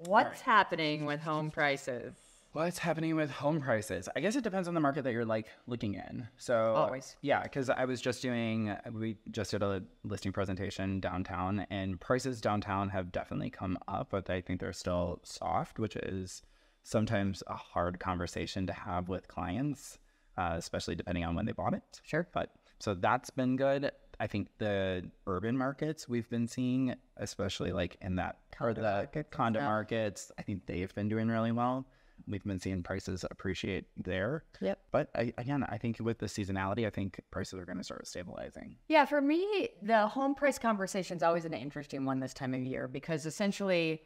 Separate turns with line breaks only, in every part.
What's happening with home prices?
What's happening with home prices? I guess it depends on the market that you're like looking in. So
Always.
Yeah, because we just did a listing presentation downtown, and prices downtown have definitely come up, but I think they're still soft, which is sometimes a hard conversation to have with clients, especially depending on when they bought it.
Sure.
But so that's been good. I think the urban markets we've been seeing, especially like in that condo markets, I think they've been doing really well. We've been seeing prices appreciate there.
Yep.
But I think with the seasonality, I think prices are going to start stabilizing.
Yeah, for me, the home price conversation is always an interesting one this time of year because essentially,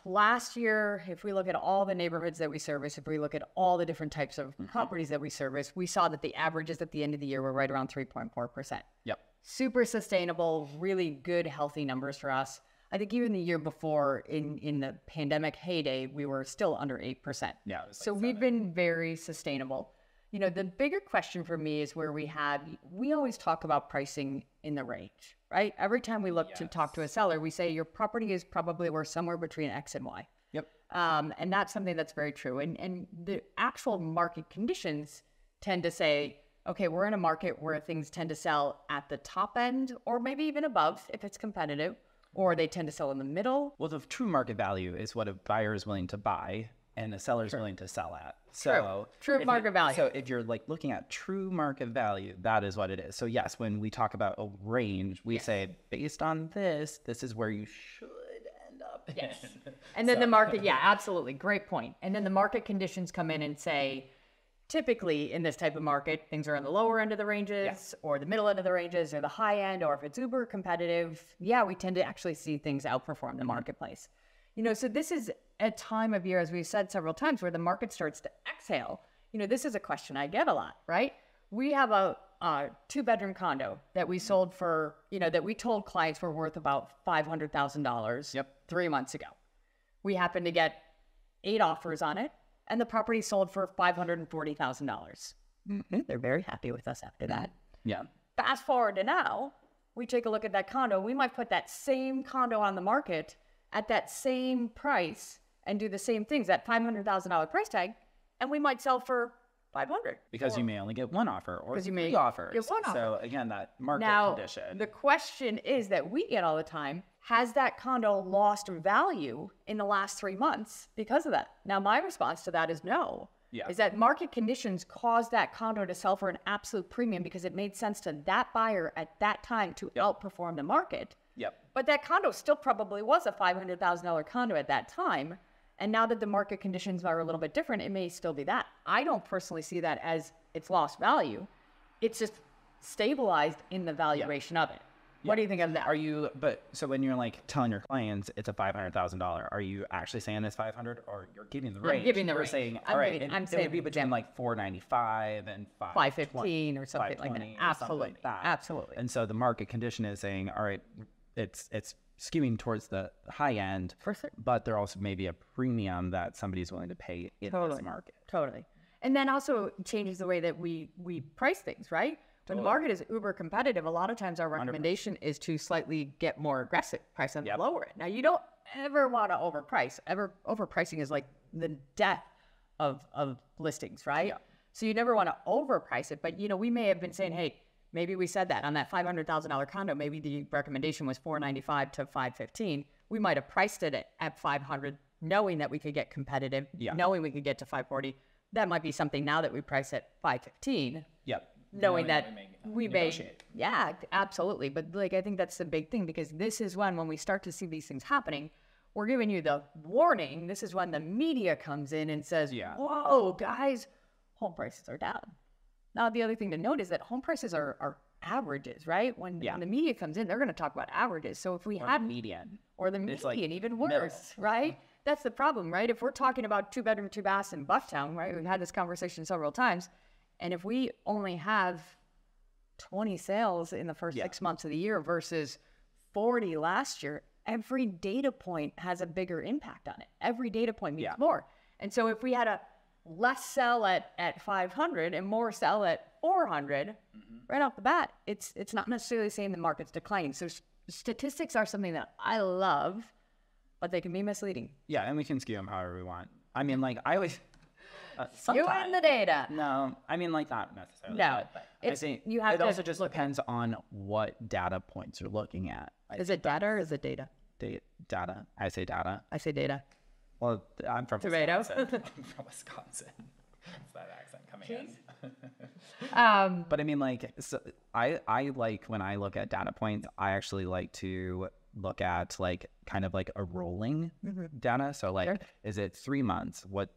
last year, if we look at all the neighborhoods that we service, if we look at all the different types of properties that we service, we saw that the averages at the end of the year were right around 3.4%.
Yep.
Super sustainable, really good, healthy numbers for us. I think even the year before, in the pandemic heyday, we were still under 8%.
Yeah.
So we've been very sustainable. The bigger question for me is where we always talk about pricing in the range, right? Every time we look to talk to a seller, we say your property is probably worth somewhere between X and Y.
Yep.
And that's something that's very true. And the actual market conditions tend to say, okay, we're in a market where things tend to sell at the top end or maybe even above if it's competitive, or they tend to sell in the middle.
Well, the true market value is what a buyer is willing to buy and a seller is willing to sell at. So
true market value.
So if you're like looking at true market value, that is what it is. So yes, when we talk about a range, we say based on this is where you should end up.
Yes. And then the market, absolutely. Great point. And then the market conditions come in and say, typically in this type of market, things are on the lower end of the ranges or the middle end of the ranges or the high end, or if it's uber competitive, we tend to actually see things outperform the marketplace. So this is a time of year, as we've said several times, where the market starts to exhale. This is a question I get a lot, right? We have a 2-bedroom condo that we sold for, that we told clients were worth about $500,000 3 months ago. We happened to get 8 offers on it, and the property sold for $540,000. They're very happy with us after that.
Yeah.
Fast forward to now, we take a look at that condo. We might put that same condo on the market at that same price and do the same things, that $500,000 price tag, and we might sell for $500,000.
Because you may only get one offer or 3 offers.
Get one offer.
So again, that market condition.
Now, the question is that we get all the time, has that condo lost value in the last 3 months because of that? Now, my response to that is no.
Yeah.
Is that market conditions caused that condo to sell for an absolute premium because it made sense to that buyer at that time to outperform the market.
Yep.
But that condo still probably was a $500,000 condo at that time. And now that the market conditions are a little bit different, it may still be that. I don't personally see that as it's lost value. It's just stabilized in the valuation of it. What do you think of that?
So when you're like telling your clients it's a $500,000, are you actually saying it's 500 or you're giving the range?
I'm giving the
range.
range.
Saying,
I'm saying
it would be between like 495 and
515 or something like that. Absolutely. Absolutely.
And so the market condition is saying, all right, it's skewing towards the high end,
for sure,
but there also may be a premium that somebody's willing to pay in this market.
Totally. And then also changes the way that we price things, right? When the market is uber competitive, a lot of times our recommendation 100%. Is to slightly get more aggressive, price and lower it. Now, you don't ever want to overprice. Overpricing is like the death of listings, right? Yeah. So you never want to overprice it. But, we may have been saying, hey, maybe we said that on that $500,000 condo, maybe the recommendation was $495 to $515. We might have priced it at $500, knowing that we could get competitive, knowing we could get to $540. That might be something now that we price at $515.
Yep.
Knowing that we may, absolutely. But I think that's the big thing, because this is when we start to see these things happening, we're giving you the warning. This is when the media comes in and says, whoa, guys, home prices are down. Now, the other thing to note is that home prices are averages, right? When the media comes in, they're going to talk about averages. So if we had
median
or the median, even worse, right? That's the problem, right? If we're talking about 2-bedroom, 2 baths in Bucktown, right? We've had this conversation several times. And if we only have 20 sales in the first 6 months of the year versus 40 last year, every data point has a bigger impact on it. Every data point means more. And so if we had a less sell at 500 and more sell at 400, right off the bat, it's not necessarily saying the market's declining. So statistics are something that I love, but they can be misleading.
Yeah, and we can skew them however we want. I mean, like, I always...
You and the data.
No, I mean, like, not necessarily.
No,
but
it's,
I think
you have
it
to
also just depends on what data points you're looking at.
Is it data or is it data?
Data. I say data.
I say data.
Well, I'm from
Tomato.
Wisconsin. I'm from Wisconsin. It's that accent coming in. But I mean, like, so I like, when I look at data points, I actually like to look at, like, kind of like a rolling data. So, like, is it 3 months? What's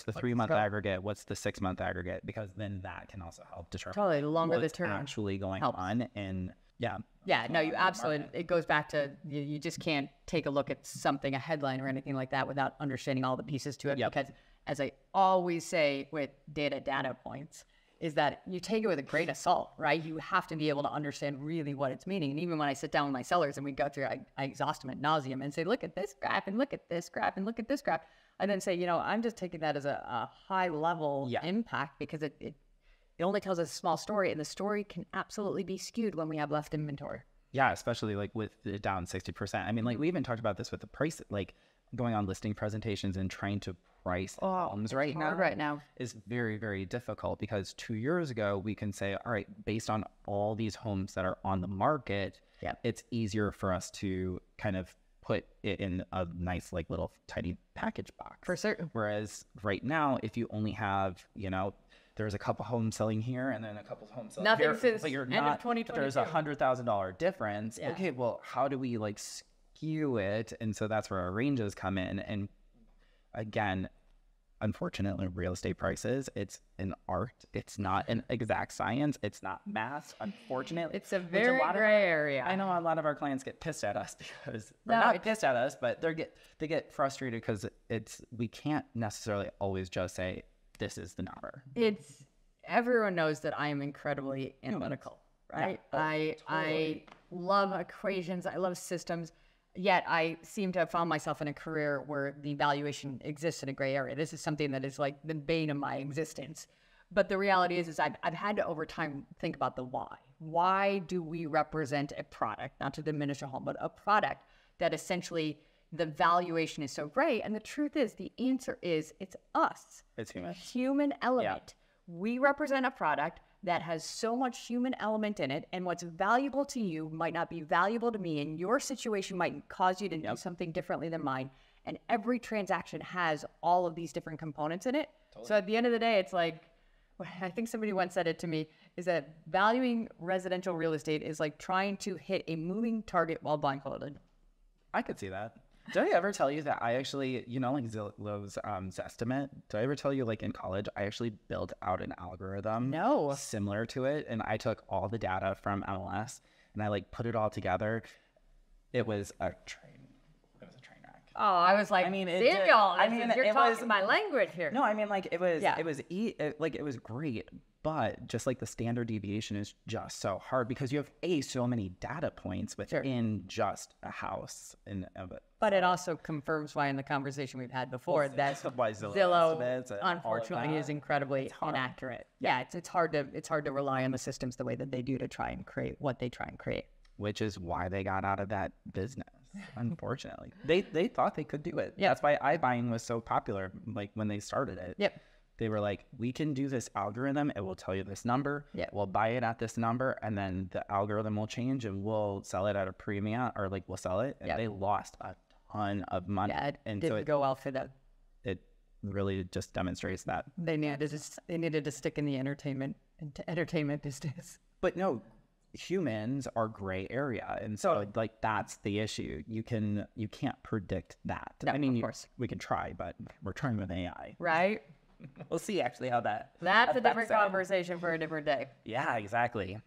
the 3 month aggregate? What's the 6 month aggregate? Because then that can also help determine
Totally, the longer the
what's
term
actually going
helps.
on. And
Yeah, no, you absolutely, it goes back to, you just can't take a look at something, a headline or anything like that without understanding all the pieces to it. Because as I always say with data points, is that you take it with a grain of salt, right? You have to be able to understand really what it's meaning. And even when I sit down with my sellers and we go through, I exhaust them ad nauseum and say, look at this graph and look at this graph and look at this graph. And then say, I'm just taking that as a high level impact because it only tells us a small story, and the story can absolutely be skewed when we have left inventory.
Yeah, especially like with it down 60%. I mean, like, we even talked about this with the price, like going on listing presentations and trying to price homes right now is very, very difficult, because 2 years ago we can say, all right, based on all these homes that are on the market, it's easier for us to kind of put it in a nice, like, little tiny package box.
For certain.
Whereas right now, if you only have, there's a couple homes selling here and then a couple homes selling
Nothing
here,
since
but you're
end
not,
of 2022.
there's $100,000 difference. Okay, well, how do we, like, skew it? And so that's where our ranges come in. And again, unfortunately, real estate prices, it's an art. It's not an exact science. It's not math, unfortunately.
It's a very gray area.
I know a lot of our clients get pissed at us because they're not pissed at us, but they get frustrated because we can't necessarily always just say, this is the number.
Everyone knows that I am incredibly analytical, right? I love equations. I love systems. Yet I seem to have found myself in a career where the valuation exists in a gray area. This is something that is like the bane of my existence. But the reality is I've had to, over time, think about the why. Why do we represent a product, not to diminish a home, but a product that essentially the valuation is so gray? And the truth is, the answer is, it's us.
It's human.
A human element. We represent a product that has so much human element in it, and what's valuable to you might not be valuable to me, and your situation might cause you to do something differently than mine. And every transaction has all of these different components in it. Totally. So at the end of the day, it's like, I think somebody once said it to me, is that valuing residential real estate is like trying to hit a moving target while blindfolded.
I could see that. Did I ever tell you that I actually, like Zillow's Zestimate? Did I ever tell you, like, in college, I actually built out an algorithm similar to it, and I took all the data from MLS and I, like, put it all together. It was a train wreck.
Oh, I was like, you're talking my language here.
No, I mean, like, it was great. But just like the standard deviation is just so hard because you have so many data points within just a house.
But it also confirms why in the conversation we've had before that Zillow unfortunately is incredibly inaccurate. Yeah, it's hard to rely on the systems the way that they do to try and create what they try and create.
Which is why they got out of that business. Unfortunately, they thought they could do it. That's why iBuying was so popular. Like when they started it. They were like, we can do this algorithm. It will tell you this number. We'll buy it at this number. And then the algorithm will change and we'll sell it at a premium, or like we'll sell it. And they lost a ton of money.
Yeah, it didn't go well for them.
It really just demonstrates that.
They needed to stick in the entertainment business.
But no, humans are gray area. And so like that's the issue. You can't predict that.
No,
I mean,
of course.
We can try, but we're trying with AI.
Right?
We'll see actually how that.
That's a different conversation for a different day.
Yeah, exactly.